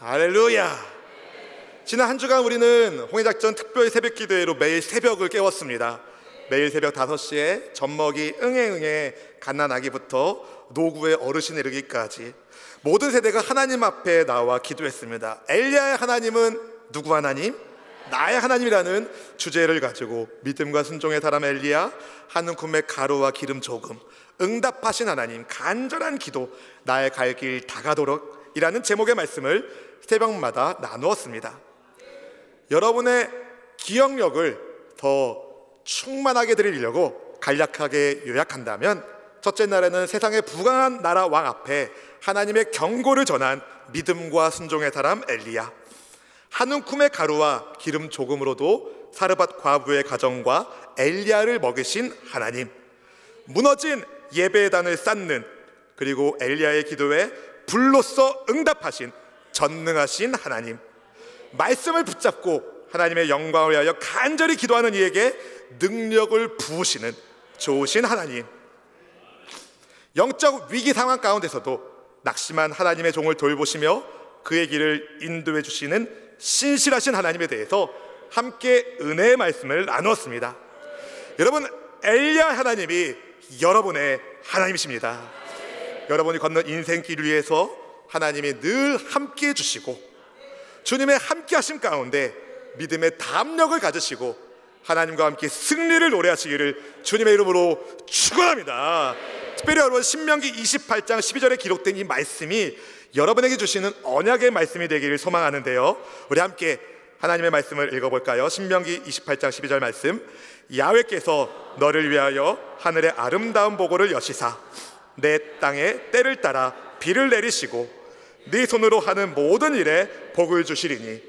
할렐루야. 지난 한 주간 우리는 홍해작전 특별 새벽 기도회로 매일 새벽을 깨웠습니다. 매일 새벽 5시에 젖먹이 응애응애 갓난아기부터 노구의 어르신에 이르기까지 모든 세대가 하나님 앞에 나와 기도했습니다. 엘리야의 하나님은 누구 하나님? 나의 하나님이라는 주제를 가지고 믿음과 순종의 사람 엘리야, 한 움큼의 가루와 기름 조금, 응답하신 하나님, 간절한 기도, 나의 갈 길 다가도록 이라는 제목의 말씀을 새벽마다 나누었습니다. 여러분의 기억력을 더 충만하게 드리려고 간략하게 요약한다면, 첫째 날에는 세상의 부강한 나라 왕 앞에 하나님의 경고를 전한 믿음과 순종의 사람 엘리야, 한 움큼의 가루와 기름 조금으로도 사르밧 과부의 가정과 엘리야를 먹이신 하나님, 무너진 예배단을 쌓는, 그리고 엘리야의 기도에 불로써 응답하신 전능하신 하나님, 말씀을 붙잡고 하나님의 영광을 위하여 간절히 기도하는 이에게 능력을 부으시는 좋으신 하나님, 영적 위기 상황 가운데서도 낙심한 하나님의 종을 돌보시며 그의 길을 인도해 주시는 신실하신 하나님에 대해서 함께 은혜의 말씀을 나누었습니다. 여러분, 엘리야 하나님이 여러분의 하나님이십니다. 여러분이 걷는 인생길 위에서 하나님이 늘 함께해 주시고, 주님의 함께 하심 가운데 믿음의 담력을 가지시고 하나님과 함께 승리를 노래하시기를 주님의 이름으로 축원합니다. 특별히 여러분, 신명기 28장 12절에 기록된 이 말씀이 여러분에게 주시는 언약의 말씀이 되기를 소망하는데요, 우리 함께 하나님의 말씀을 읽어볼까요? 신명기 28장 12절 말씀. 야훼께서 너를 위하여 하늘의 아름다운 보고를 여시사 내 땅에 때를 따라 비를 내리시고 네 손으로 하는 모든 일에 복을 주시리니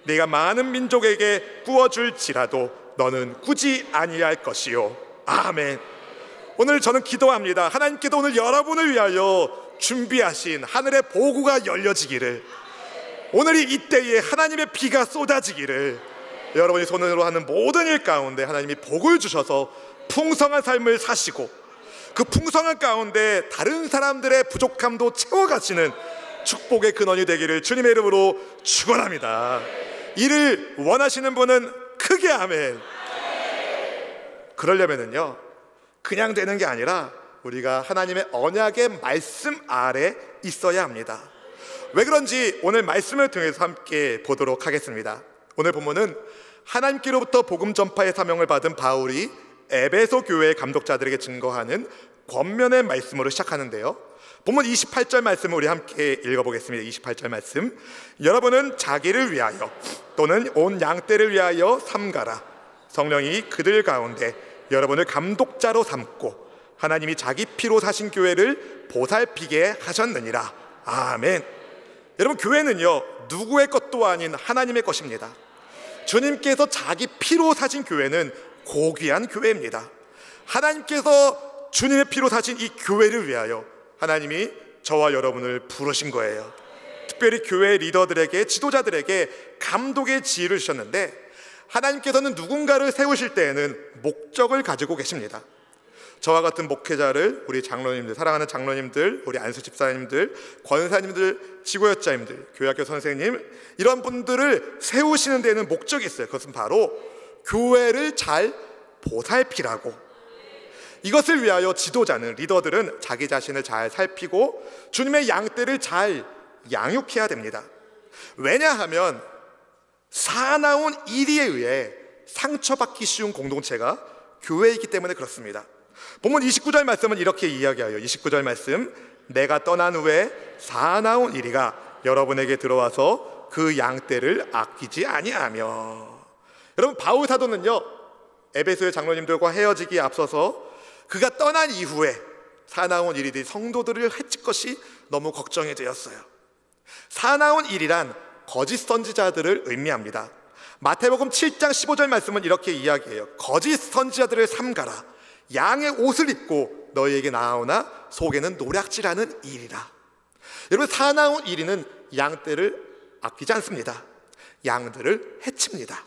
네가 많은 민족에게 구워줄지라도 너는 꾸지 아니할 것이요. 아멘. 오늘 저는 기도합니다. 하나님께도 오늘 여러분을 위하여 준비하신 하늘의 보고가 열려지기를, 오늘이 이때에 하나님의 비가 쏟아지기를, 여러분이 손으로 하는 모든 일 가운데 하나님이 복을 주셔서 풍성한 삶을 사시고 그 풍성한 가운데 다른 사람들의 부족함도 채워가시는 축복의 근원이 되기를 주님의 이름으로 축원합니다. 이를 원하시는 분은 크게 아멘. 그러려면은요, 그냥 되는 게 아니라 우리가 하나님의 언약의 말씀 아래 있어야 합니다. 왜 그런지 오늘 말씀을 통해서 함께 보도록 하겠습니다. 오늘 본문은 하나님께로부터 복음 전파의 사명을 받은 바울이 에베소 교회의 감독자들에게 증거하는 권면의 말씀으로 시작하는데요, 본문 28절 말씀을 우리 함께 읽어보겠습니다. 28절 말씀. 여러분은 자기를 위하여 또는 온 양떼를 위하여 삼가라. 성령이 그들 가운데 여러분을 감독자로 삼고 하나님이 자기 피로 사신 교회를 보살피게 하셨느니라. 아멘. 여러분, 교회는요, 누구의 것도 아닌 하나님의 것입니다. 주님께서 자기 피로 사신 교회는 고귀한 교회입니다. 하나님께서 주님의 피로 사신 이 교회를 위하여 하나님이 저와 여러분을 부르신 거예요. 특별히 교회 리더들에게, 지도자들에게 감독의 지혜를 주셨는데, 하나님께서는 누군가를 세우실 때에는 목적을 가지고 계십니다. 저와 같은 목회자를, 우리 장로님들, 사랑하는 장로님들, 우리 안수 집사님들, 권사님들, 지구역자님들, 교회학교 선생님, 이런 분들을 세우시는 데는 목적이 있어요. 그것은 바로 교회를 잘 보살피라고. 이것을 위하여 지도자는, 리더들은 자기 자신을 잘 살피고 주님의 양떼를 잘 양육해야 됩니다. 왜냐하면 사나운 이리에 의해 상처받기 쉬운 공동체가 교회이기 때문에 그렇습니다. 본문 29절 말씀은 이렇게 이야기하여, 29절 말씀. 내가 떠난 후에 사나운 이리가 여러분에게 들어와서 그 양떼를 아끼지 아니하며. 여러분, 바울 사도는요, 에베소의 장로님들과 헤어지기에 앞서서 그가 떠난 이후에 사나운 일이들이 성도들을 해칠 것이 너무 걱정이 되었어요. 사나운 일이란 거짓 선지자들을 의미합니다. 마태복음 7장 15절 말씀은 이렇게 이야기해요. 거짓 선지자들을 삼가라. 양의 옷을 입고 너희에게 나아오나 속에는 노략질하는 일이라. 여러분, 사나운 일이는 양떼를 아끼지 않습니다. 양들을 해칩니다.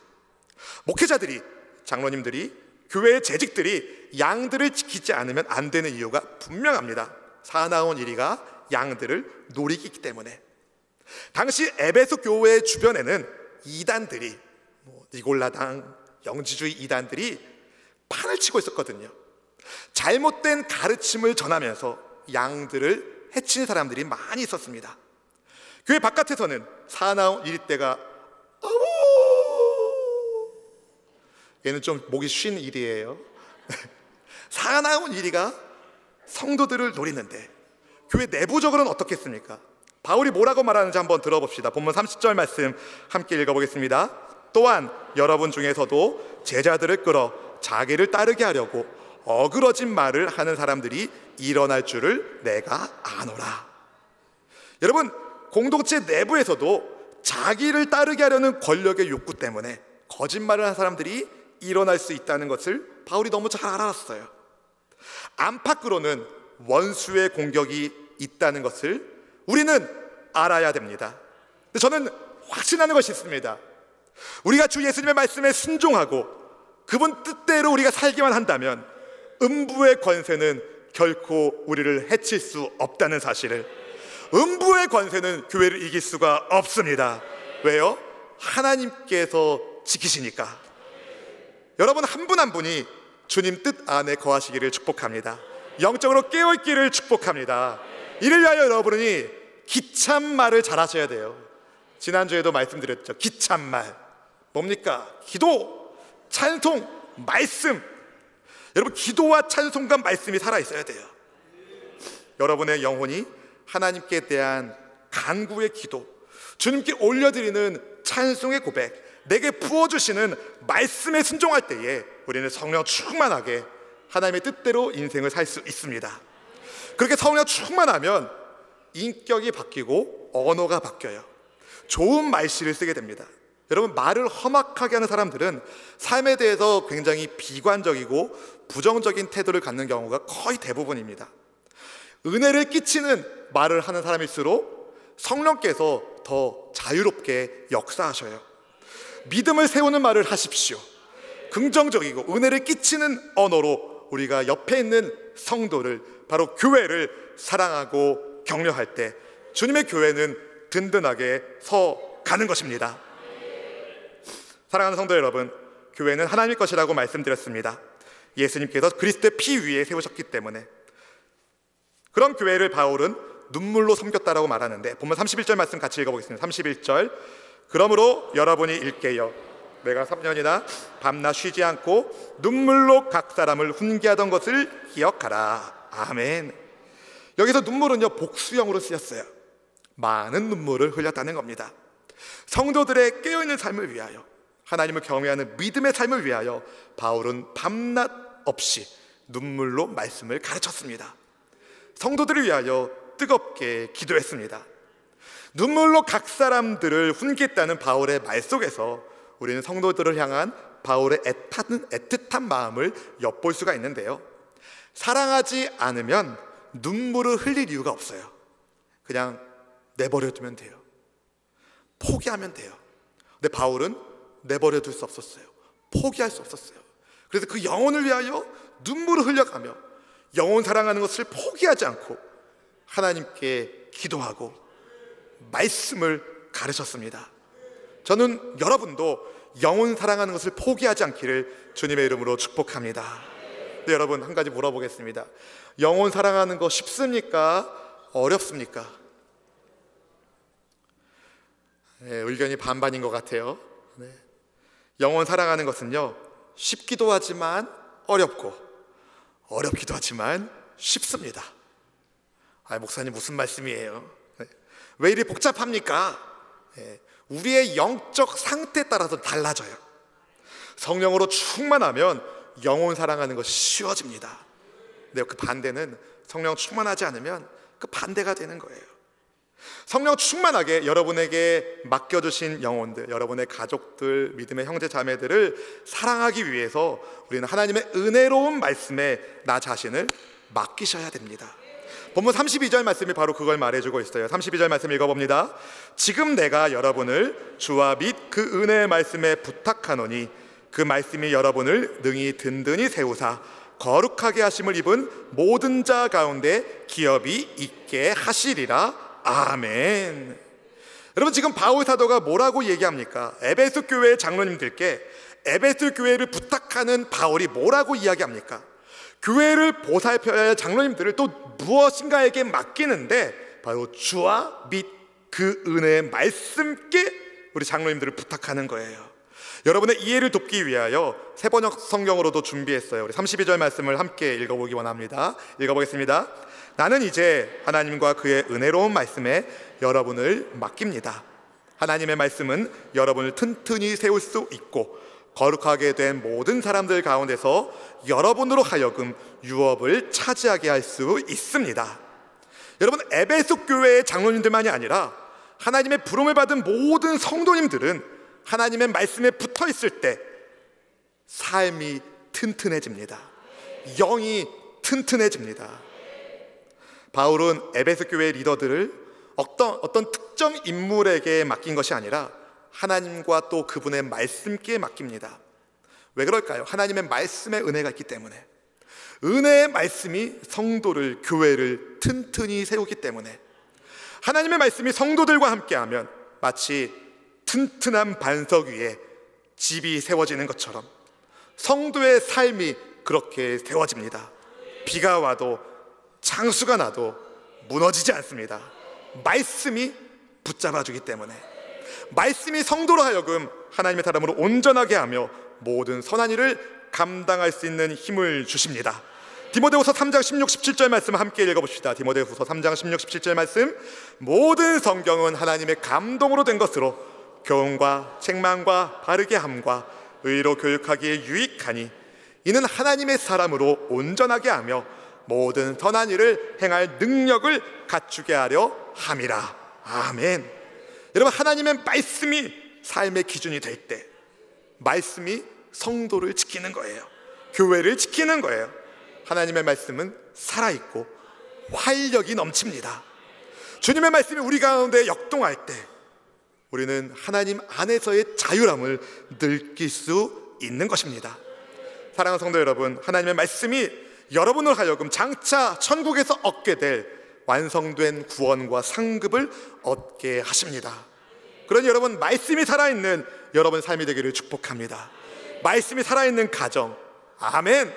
목회자들이, 장로님들이, 교회의 재직들이 양들을 지키지 않으면 안 되는 이유가 분명합니다. 사나운 이리가 양들을 노리기 때문에. 당시 에베소 교회 주변에는 이단들이, 니골라당, 영지주의 이단들이 판을 치고 있었거든요. 잘못된 가르침을 전하면서 양들을 해치는 사람들이 많이 있었습니다. 교회 바깥에서는 사나운 이리떼가 얘는 좀 목이 쉰 이리예요. 사나운 이리가 성도들을 노리는데 교회 내부적으로는 어떻겠습니까? 바울이 뭐라고 말하는지 한번 들어봅시다. 본문 30절 말씀 함께 읽어보겠습니다. 또한 여러분 중에서도 제자들을 끌어 자기를 따르게 하려고 어그러진 말을 하는 사람들이 일어날 줄을 내가 아노라. 여러분, 공동체 내부에서도 자기를 따르게 하려는 권력의 욕구 때문에 거짓말을 하는 사람들이 일어날 수 있다는 것을 바울이 너무 잘 알았어요. 안팎으로는 원수의 공격이 있다는 것을 우리는 알아야 됩니다. 저는 확신하는 것이 있습니다. 우리가 주 예수님의 말씀에 순종하고 그분 뜻대로 우리가 살기만 한다면 음부의 권세는 결코 우리를 해칠 수 없다는 사실을, 음부의 권세는 교회를 이길 수가 없습니다. 왜요? 하나님께서 지키시니까. 여러분 한 분 한 분이 주님 뜻 안에 거하시기를 축복합니다. 영적으로 깨어있기를 축복합니다. 이를 위하여 여러분이 기참말을 잘하셔야 돼요. 지난주에도 말씀드렸죠. 기참말 뭡니까? 기도, 찬송, 말씀. 여러분 기도와 찬송과 말씀이 살아있어야 돼요. 여러분의 영혼이 하나님께 대한 간구의 기도, 주님께 올려드리는 찬송의 고백, 내게 부어주시는 말씀에 순종할 때에 우리는 성령 충만하게 하나님의 뜻대로 인생을 살 수 있습니다. 그렇게 성령 충만하면 인격이 바뀌고 언어가 바뀌어요. 좋은 말씨를 쓰게 됩니다. 여러분 말을 험악하게 하는 사람들은 삶에 대해서 굉장히 비관적이고 부정적인 태도를 갖는 경우가 거의 대부분입니다. 은혜를 끼치는 말을 하는 사람일수록 성령께서 더 자유롭게 역사하셔요. 믿음을 세우는 말을 하십시오. 긍정적이고 은혜를 끼치는 언어로 우리가 옆에 있는 성도를, 바로 교회를 사랑하고 격려할 때 주님의 교회는 든든하게 서 가는 것입니다. 사랑하는 성도 여러분, 교회는 하나님의 것이라고 말씀드렸습니다. 예수님께서 그리스도의 피 위에 세우셨기 때문에. 그런 교회를 바울은 눈물로 섬겼다라고 말하는데 본문 31절 말씀 같이 읽어보겠습니다. 31절. 그러므로 여러분이 일깨어 내가 3년이나 밤낮 쉬지 않고 눈물로 각 사람을 훈계하던 것을 기억하라. 아멘. 여기서 눈물은요 복수형으로 쓰였어요. 많은 눈물을 흘렸다는 겁니다. 성도들의 깨어있는 삶을 위하여, 하나님을 경외하는 믿음의 삶을 위하여 바울은 밤낮 없이 눈물로 말씀을 가르쳤습니다. 성도들을 위하여 뜨겁게 기도했습니다. 눈물로 각 사람들을 훈계했다는 바울의 말 속에서 우리는 성도들을 향한 바울의 애틋한 마음을 엿볼 수가 있는데요, 사랑하지 않으면 눈물을 흘릴 이유가 없어요. 그냥 내버려두면 돼요. 포기하면 돼요. 근데 바울은 내버려둘 수 없었어요. 포기할 수 없었어요. 그래서 그 영혼을 위하여 눈물을 흘려가며 영혼 사랑하는 것을 포기하지 않고 하나님께 기도하고 말씀을 가르쳤습니다. 저는 여러분도 영혼 사랑하는 것을 포기하지 않기를 주님의 이름으로 축복합니다. 네, 여러분 한 가지 물어보겠습니다. 영혼 사랑하는 거 쉽습니까? 어렵습니까? 네, 의견이 반반인 것 같아요. 네. 영혼 사랑하는 것은요 쉽기도 하지만 어렵고 어렵기도 하지만 쉽습니다. 목사님 무슨 말씀이에요? 네. 왜 이리 복잡합니까? 네. 우리의 영적 상태에 따라서 달라져요. 성령으로 충만하면 영혼 사랑하는 것이 쉬워집니다. 근데 그 반대는 성령 충만하지 않으면 그 반대가 되는 거예요. 성령 충만하게 여러분에게 맡겨주신 영혼들, 여러분의 가족들, 믿음의 형제 자매들을 사랑하기 위해서 우리는 하나님의 은혜로운 말씀에 나 자신을 맡기셔야 됩니다. 본문 32절 말씀이 바로 그걸 말해주고 있어요. 32절 말씀 읽어봅니다. 지금 내가 여러분을 주와 및 그 은혜의 말씀에 부탁하노니 그 말씀이 여러분을 능히 든든히 세우사 거룩하게 하심을 입은 모든 자 가운데 기업이 있게 하시리라. 아멘. 여러분, 지금 바울 사도가 뭐라고 얘기합니까? 에베소 교회의 장로님들께 에베소 교회를 부탁하는 바울이 뭐라고 이야기합니까? 교회를 보살펴야 할 장로님들을 또 무엇인가에게 맡기는데 바로 주와 및 그 은혜의 말씀께 우리 장로님들을 부탁하는 거예요. 여러분의 이해를 돕기 위하여 세번역 성경으로도 준비했어요. 우리 32절 말씀을 함께 읽어보기 원합니다. 읽어보겠습니다. 나는 이제 하나님과 그의 은혜로운 말씀에 여러분을 맡깁니다. 하나님의 말씀은 여러분을 튼튼히 세울 수 있고 거룩하게 된 모든 사람들 가운데서 여러분으로 하여금 유업을 차지하게 할 수 있습니다. 여러분, 에베소 교회의 장로님들만이 아니라 하나님의 부름을 받은 모든 성도님들은 하나님의 말씀에 붙어 있을 때 삶이 튼튼해집니다. 영이 튼튼해집니다. 바울은 에베소 교회의 리더들을 어떤 특정 인물에게 맡긴 것이 아니라 하나님과 또 그분의 말씀께 맡깁니다. 왜 그럴까요? 하나님의 말씀에 은혜가 있기 때문에. 은혜의 말씀이 성도를, 교회를 튼튼히 세우기 때문에. 하나님의 말씀이 성도들과 함께하면 마치 튼튼한 반석 위에 집이 세워지는 것처럼 성도의 삶이 그렇게 세워집니다. 비가 와도 장수가 나도 무너지지 않습니다. 말씀이 붙잡아주기 때문에. 말씀이 성도로 하여금 하나님의 사람으로 온전하게 하며 모든 선한 일을 감당할 수 있는 힘을 주십니다. 디모데후서 3장 16, 17절 말씀 함께 읽어봅시다. 디모데후서 3장 16, 17절 말씀. 모든 성경은 하나님의 감동으로 된 것으로 교훈과 책망과 바르게 함과 의로 교육하기에 유익하니 이는 하나님의 사람으로 온전하게 하며 모든 선한 일을 행할 능력을 갖추게 하려 함이라. 아멘. 여러분, 하나님의 말씀이 삶의 기준이 될 때 말씀이 성도를 지키는 거예요. 교회를 지키는 거예요. 하나님의 말씀은 살아있고 활력이 넘칩니다. 주님의 말씀이 우리 가운데 역동할 때 우리는 하나님 안에서의 자유함을 느낄 수 있는 것입니다. 사랑하는 성도 여러분, 하나님의 말씀이 여러분을 하여금 장차 천국에서 얻게 될 완성된 구원과 상급을 얻게 하십니다. 그러니 여러분, 말씀이 살아있는 여러분 삶이 되기를 축복합니다. 말씀이 살아있는 가정, 아멘.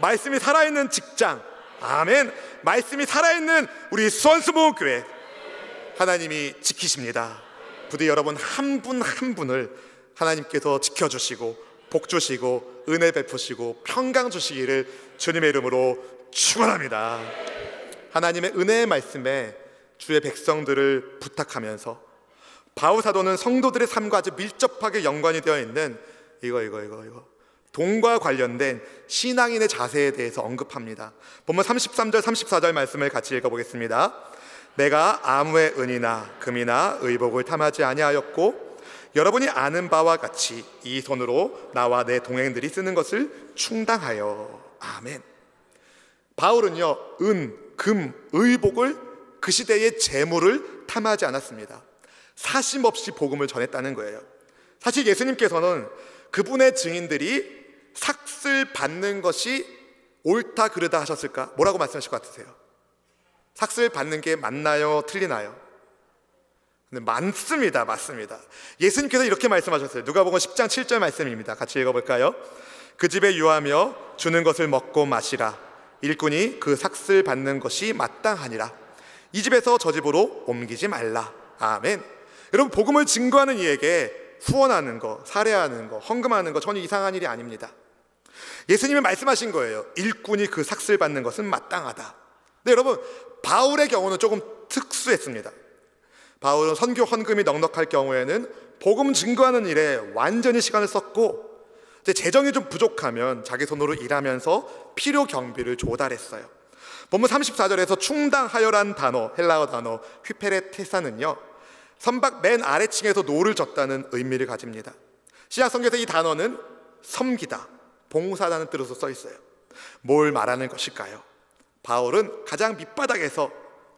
말씀이 살아있는 직장, 아멘. 말씀이 살아있는 우리 수원수목교회, 하나님이 지키십니다. 부디 여러분 한 분 한 분을 하나님께서 지켜주시고 복 주시고 은혜 베푸시고 평강 주시기를 주님의 이름으로 축원합니다. 하나님의 은혜의 말씀에 주의 백성들을 부탁하면서 바울 사도는 성도들의 삶과 아주 밀접하게 연관이 되어 있는 이거 돈과 관련된 신앙인의 자세에 대해서 언급합니다. 본문 33절 34절 말씀을 같이 읽어보겠습니다. 내가 아무의 은이나 금이나 의복을 탐하지 아니하였고 여러분이 아는 바와 같이 이 손으로 나와 내 동행들이 쓰는 것을 충당하여. 아멘. 바울은요, 은, 금, 의복을 그 시대의 재물을 탐하지 않았습니다. 사심 없이 복음을 전했다는 거예요. 사실 예수님께서는 그분의 증인들이 삭슬 받는 것이 옳다 그르다 하셨을까? 뭐라고 말씀하실 것 같으세요? 삭슬 받는 게 맞나요? 틀리나요? 근데 맞습니다. 예수님께서 이렇게 말씀하셨어요. 누가복음 10장 7절 말씀입니다. 같이 읽어볼까요? 그 집에 유하며 주는 것을 먹고 마시라. 일꾼이 그 삭슬 받는 것이 마땅하니라. 이 집에서 저 집으로 옮기지 말라. 아멘. 여러분, 복음을 증거하는 이에게 후원하는 거, 살해하는 거, 헌금하는 거 전혀 이상한 일이 아닙니다. 예수님이 말씀하신 거예요. 일꾼이 그 삭슬 받는 것은 마땅하다. 근데 여러분, 바울의 경우는 조금 특수했습니다. 바울은 선교 헌금이 넉넉할 경우에는 복음 증거하는 일에 완전히 시간을 썼고, 재정이 좀 부족하면 자기 손으로 일하면서 필요 경비를 조달했어요. 본문 34절에서 충당하여란 단어, 헬라어 단어 휘페레테사는요, 선박 맨 아래층에서 노를 젓다는 의미를 가집니다. 신약 성경에서 이 단어는 섬기다, 봉사라는 뜻으로 써 있어요. 뭘 말하는 것일까요? 바울은 가장 밑바닥에서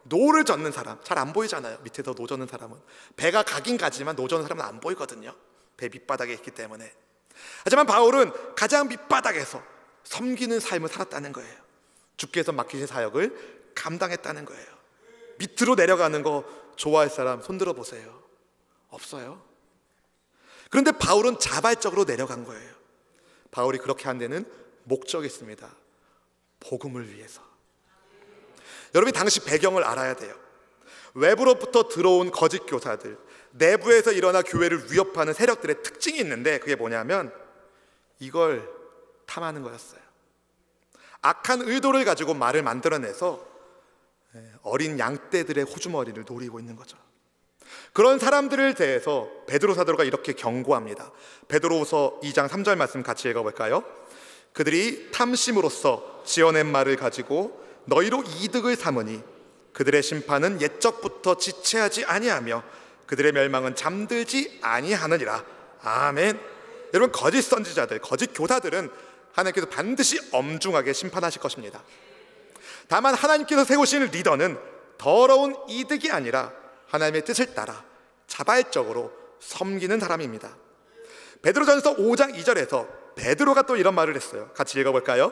노를 젓는 사람, 잘 안 보이잖아요. 밑에서 노 젓는 사람은 배가 가긴 가지만 노 젓는 사람은 안 보이거든요. 배 밑바닥에 있기 때문에. 하지만 바울은 가장 밑바닥에서 섬기는 삶을 살았다는 거예요. 주께서 맡기신 사역을 감당했다는 거예요. 밑으로 내려가는 거 좋아할 사람 손 들어 보세요. 없어요. 그런데 바울은 자발적으로 내려간 거예요. 바울이 그렇게 한 데는 목적이 있습니다. 복음을 위해서. 여러분이 당시 배경을 알아야 돼요. 외부로부터 들어온 거짓 교사들, 내부에서 일어나 교회를 위협하는 세력들의 특징이 있는데, 그게 뭐냐면 이걸 탐하는 거였어요. 악한 의도를 가지고 말을 만들어내서 어린 양떼들의 호주머니를 노리고 있는 거죠. 그런 사람들을 대해서 베드로 사도가 이렇게 경고합니다. 베드로후서 2장 3절 말씀 같이 읽어볼까요? 그들이 탐심으로써 지어낸 말을 가지고 너희로 이득을 삼으니 그들의 심판은 옛적부터 지체하지 아니하며 그들의 멸망은 잠들지 아니하느니라. 아멘. 여러분, 거짓 선지자들, 거짓 교사들은 하나님께서 반드시 엄중하게 심판하실 것입니다. 다만 하나님께서 세우신 리더는 더러운 이득이 아니라 하나님의 뜻을 따라 자발적으로 섬기는 사람입니다. 베드로전서 5장 2절에서 베드로가 또 이런 말을 했어요. 같이 읽어볼까요?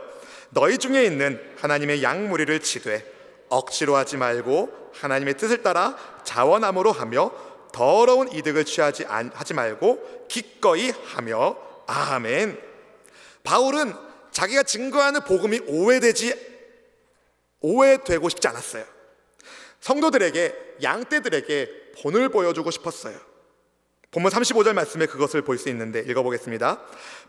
너희 중에 있는 하나님의 양무리를 치되 억지로 하지 말고 하나님의 뜻을 따라 자원함으로 하며 더러운 이득을 하지 말고 기꺼이 하며. 아멘. 바울은 자기가 증거하는 복음이 오해되고 싶지 않았어요. 성도들에게, 양떼들에게 본을 보여주고 싶었어요. 본문 35절 말씀에 그것을 볼 수 있는데 읽어보겠습니다.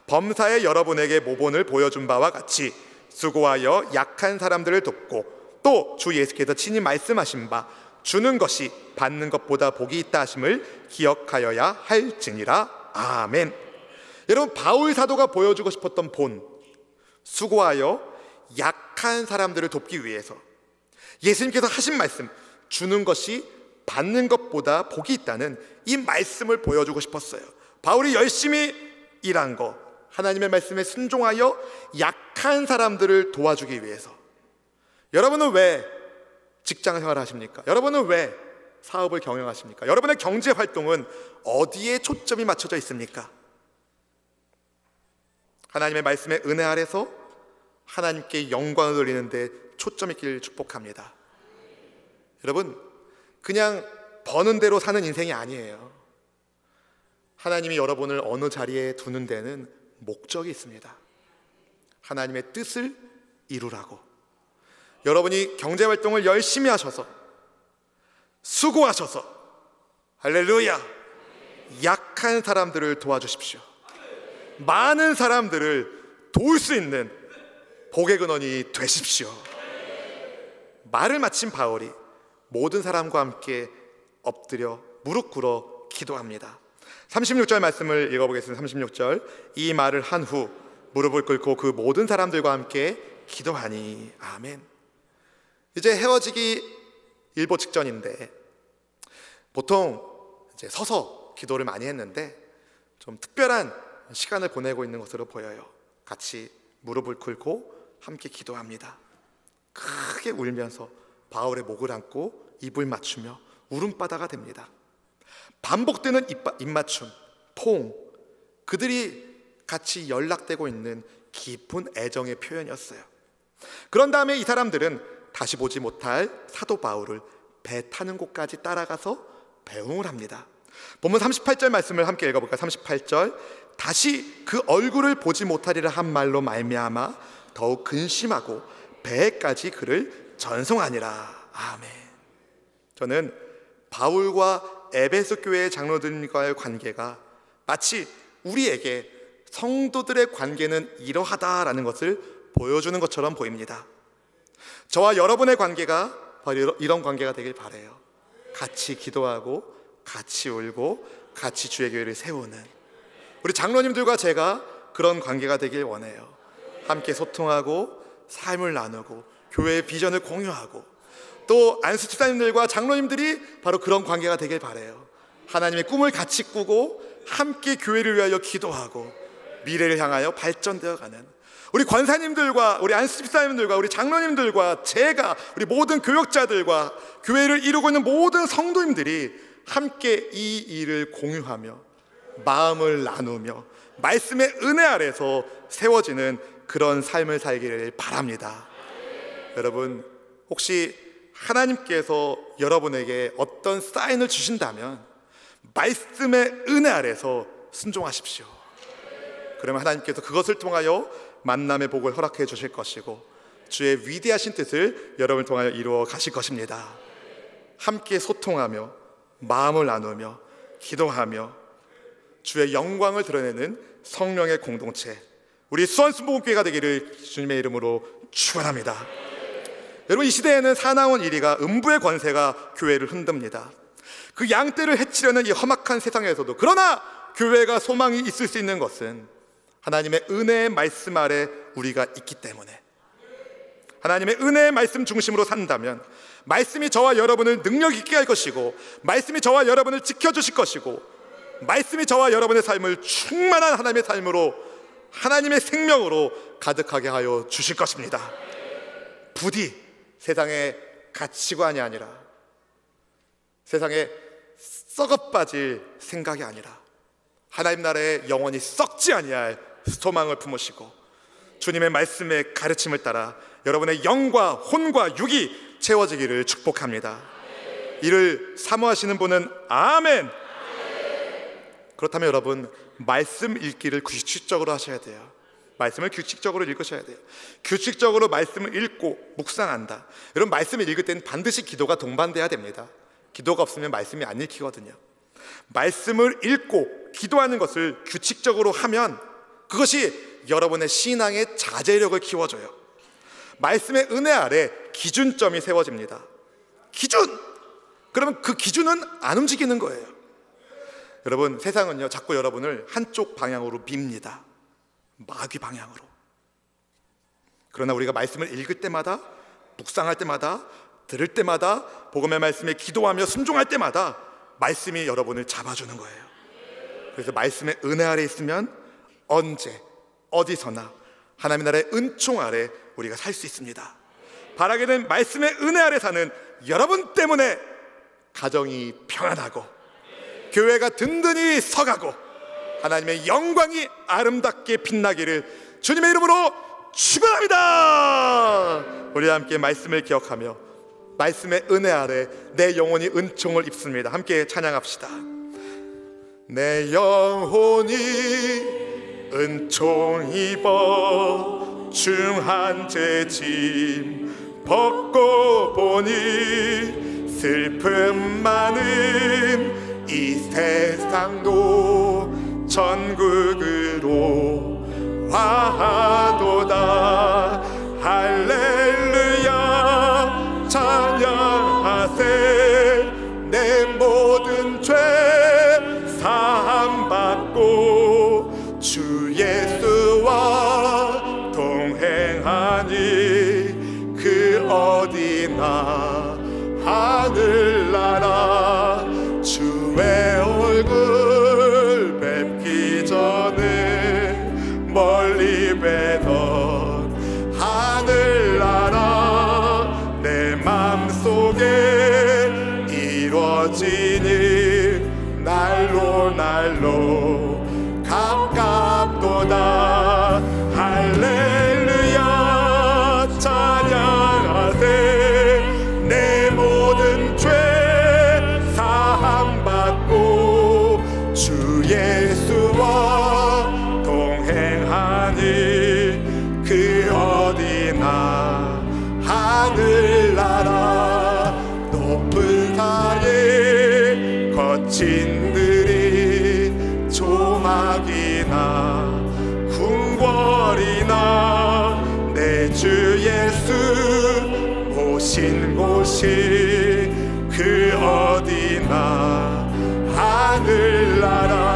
범사에 여러분에게 모본을 보여준 바와 같이 수고하여 약한 사람들을 돕고 또 주 예수께서 친히 말씀하신 바 주는 것이 받는 것보다 복이 있다 하심을 기억하여야 할지니라. 아멘. 여러분, 바울 사도가 보여주고 싶었던 본, 수고하여 약한 사람들을 돕기 위해서 예수님께서 하신 말씀, 주는 것이 받는 것보다 복이 있다는 이 말씀을 보여주고 싶었어요. 바울이 열심히 일한 거, 하나님의 말씀에 순종하여 약한 사람들을 도와주기 위해서. 여러분은 왜 직장 생활을 하십니까? 여러분은 왜 사업을 경영하십니까? 여러분의 경제 활동은 어디에 초점이 맞춰져 있습니까? 하나님의 말씀의 은혜 아래서 하나님께 영광을 돌리는 데 초점 있기를 축복합니다. 여러분, 그냥 버는 대로 사는 인생이 아니에요. 하나님이 여러분을 어느 자리에 두는 데는 목적이 있습니다. 하나님의 뜻을 이루라고. 여러분이 경제활동을 열심히 하셔서, 수고하셔서, 할렐루야, 약한 사람들을 도와주십시오. 많은 사람들을 도울 수 있는 복의 근원이 되십시오. 말을 마친 바울이 모든 사람과 함께 엎드려 무릎 꿇어 기도합니다. 36절 말씀을 읽어보겠습니다. 36절. 이 말을 한 후 무릎을 꿇고 그 모든 사람들과 함께 기도하니. 아멘. 이제 헤어지기 일보 직전인데 보통 이제 서서 기도를 많이 했는데 좀 특별한 시간을 보내고 있는 것으로 보여요. 같이 무릎을 꿇고 함께 기도합니다. 크게 울면서 바울의 목을 안고 입을 맞추며 울음바다가 됩니다. 반복되는 입맞춤, 포옹, 그들이 같이 연락되고 있는 깊은 애정의 표현이었어요. 그런 다음에 이 사람들은 다시 보지 못할 사도 바울을 배 타는 곳까지 따라가서 배웅을 합니다. 본문 38절 말씀을 함께 읽어볼까요? 38절. 다시 그 얼굴을 보지 못하리라 한 말로 말미암아 더욱 근심하고 배에까지 그를 전송하니라. 아멘. 저는 바울과 에베소 교회의 장로들과의 관계가 마치 우리에게 성도들의 관계는 이러하다라는 것을 보여주는 것처럼 보입니다. 저와 여러분의 관계가 바로 이런 관계가 되길 바라요. 같이 기도하고 같이 울고 같이 주의 교회를 세우는 우리 장로님들과 제가 그런 관계가 되길 원해요. 함께 소통하고 삶을 나누고 교회의 비전을 공유하고 또 안수 집사님들과 장로님들이 바로 그런 관계가 되길 바라요. 하나님의 꿈을 같이 꾸고 함께 교회를 위하여 기도하고 미래를 향하여 발전되어가는 우리 권사님들과 우리 안수 집사님들과 우리 장로님들과 제가 우리 모든 교역자들과 교회를 이루고 있는 모든 성도님들이 함께 이 일을 공유하며 마음을 나누며 말씀의 은혜 아래서 세워지는 그런 삶을 살기를 바랍니다. 여러분, 혹시 하나님께서 여러분에게 어떤 사인을 주신다면 말씀의 은혜 아래서 순종하십시오. 그러면 하나님께서 그것을 통하여 만남의 복을 허락해 주실 것이고 주의 위대하신 뜻을 여러분을 통하여 이루어 가실 것입니다. 함께 소통하며 마음을 나누며 기도하며 주의 영광을 드러내는 성령의 공동체, 우리 수원순복음교회가 되기를 주님의 이름으로 축원합니다. 여러분, 이 시대에는 사나운 이리가 음부의 권세가 교회를 흔듭니다. 그 양떼를 해치려는 이 험악한 세상에서도 그러나 교회가 소망이 있을 수 있는 것은 하나님의 은혜의 말씀 아래 우리가 있기 때문에, 하나님의 은혜의 말씀 중심으로 산다면 말씀이 저와 여러분을 능력 있게 할 것이고, 말씀이 저와 여러분을 지켜주실 것이고, 말씀이 저와 여러분의 삶을 충만한 하나님의 삶으로, 하나님의 생명으로 가득하게 하여 주실 것입니다. 부디 세상의 가치관이 아니라, 세상에 썩어 빠질 생각이 아니라 하나님 나라에 영원히 썩지 아니할 소망을 품으시고 주님의 말씀의 가르침을 따라 여러분의 영과 혼과 육이 채워지기를 축복합니다. 이를 사모하시는 분은 아멘. 그렇다면 여러분, 말씀 읽기를 규칙적으로 하셔야 돼요. 말씀을 규칙적으로 읽으셔야 돼요. 규칙적으로 말씀을 읽고 묵상한다. 여러분, 말씀을 읽을 때는 반드시 기도가 동반돼야 됩니다. 기도가 없으면 말씀이 안 읽히거든요. 말씀을 읽고 기도하는 것을 규칙적으로 하면 그것이 여러분의 신앙의 자제력을 키워줘요. 말씀의 은혜 아래 기준점이 세워집니다. 기준! 그러면 그 기준은 안 움직이는 거예요. 여러분, 세상은요 자꾸 여러분을 한쪽 방향으로 밉니다. 마귀 방향으로. 그러나 우리가 말씀을 읽을 때마다, 묵상할 때마다, 들을 때마다, 복음의 말씀에 기도하며 순종할 때마다 말씀이 여러분을 잡아주는 거예요. 그래서 말씀의 은혜 아래 있으면 언제 어디서나 하나님의 나라의 은총 아래 우리가 살 수 있습니다. 바라기는 말씀의 은혜 아래 사는 여러분 때문에 가정이 평안하고 교회가 든든히 서가고 하나님의 영광이 아름답게 빛나기를 주님의 이름으로 축원합니다. 우리 함께 말씀을 기억하며 말씀의 은혜 아래 내 영혼이 은총을 입습니다. 함께 찬양합시다. 내 영혼이 은총 입어 중한 죄 짐 벗고 보니 슬픔 많은 이 세상도 천국으로 화하도다. 할렐루야 찬양하세. 내 모든 죄 사함받고 주 예수와 동행하니 그 어디나 하늘나라 주의 얼굴 뵙기 전에 멀리 뵈던 하늘나라 내 맘속에 이루어지니 날로 날로 가깝도다. 할렐루야 찬양하세. 내 모든 죄 사함받고 주 예수와 동행하니 그 어디나 하늘나라 높은 산에 거친 들이 조막이나 궁궐이나 내 주 예수 오신 곳이 그 어디나 하늘나라